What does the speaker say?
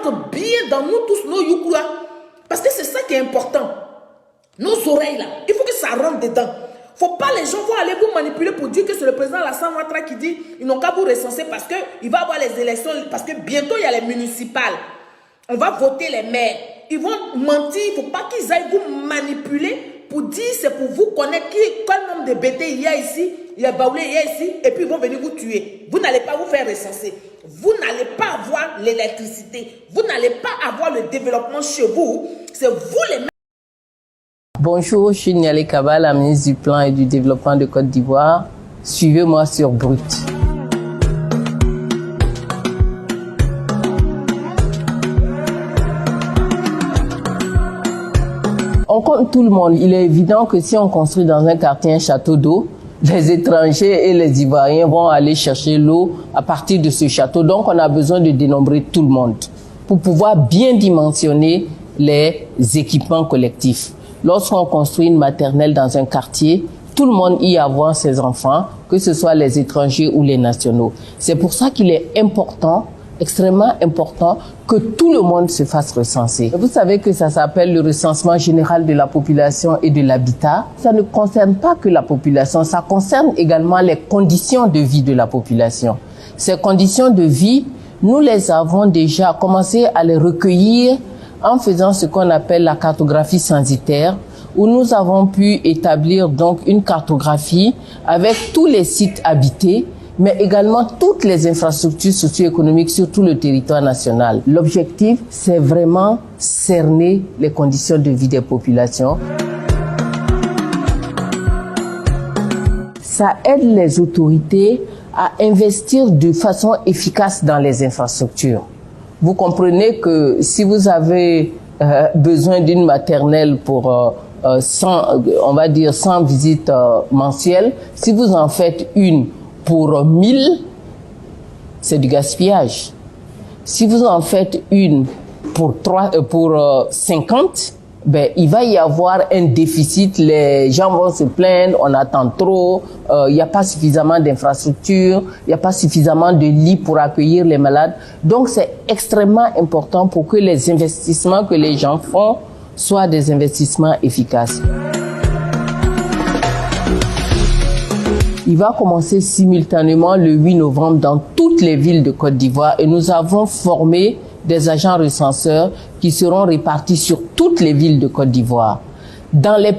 rentre bien dans nous tous, nos yukura. Parce que c'est ça qui est important. Nos oreilles là, il faut que ça rentre dedans. Faut pas les gens vont aller vous manipuler pour dire que c'est le président Alassane Ouattara qui dit ils n'ont qu'à vous recenser parce qu'il va y avoir les élections, parce que bientôt il y a les municipales. On va voter les maires. Ils vont mentir, il ne faut pas qu'ils aillent vous manipuler pour dire c'est pour vous connaître quel nombre de bêtés il y a ici, il y a Baoulé, il y a ici, et puis ils vont venir vous tuer. Vous n'allez pas vous faire recenser. Vous n'allez pas avoir l'électricité. Vous n'allez pas avoir le développement chez vous. C'est vous les mêmes. Bonjour, je suis Nialé Kaba, la ministre du Plan et du Développement de Côte d'Ivoire. Suivez-moi sur Brut. On compte tout le monde. Il est évident que si on construit dans un quartier un château d'eau, les étrangers et les Ivoiriens vont aller chercher l'eau à partir de ce château. Donc, on a besoin de dénombrer tout le monde pour pouvoir bien dimensionner les équipements collectifs. Lorsqu'on construit une maternelle dans un quartier, tout le monde y avoir ses enfants, que ce soit les étrangers ou les nationaux. C'est pour ça qu'il est important, extrêmement important, que tout le monde se fasse recenser. Vous savez que ça s'appelle le recensement général de la population et de l'habitat. Ça ne concerne pas que la population, ça concerne également les conditions de vie de la population. Ces conditions de vie, nous les avons déjà commencé à les recueillir en faisant ce qu'on appelle la cartographie censitaire, où nous avons pu établir donc une cartographie avec tous les sites habités, mais également toutes les infrastructures socio-économiques sur tout le territoire national. L'objectif, c'est vraiment cerner les conditions de vie des populations. Ça aide les autorités à investir de façon efficace dans les infrastructures. Vous comprenez que si vous avez besoin d'une maternelle pour 100, on va dire 100 visites mensuelles, si vous en faites une pour 1000, c'est du gaspillage. Si vous en faites une pour 50, ben, il va y avoir un déficit, les gens vont se plaindre, on attend trop, il n'y a pas suffisamment d'infrastructures, il n'y a pas suffisamment de lits pour accueillir les malades. Donc c'est extrêmement important pour que les investissements que les gens font soient des investissements efficaces. Il va commencer simultanément le 8 novembre dans toutes les villes de Côte d'Ivoire et nous avons formé des agents recenseurs qui seront répartis sur toutes les villes de Côte d'Ivoire. Dans les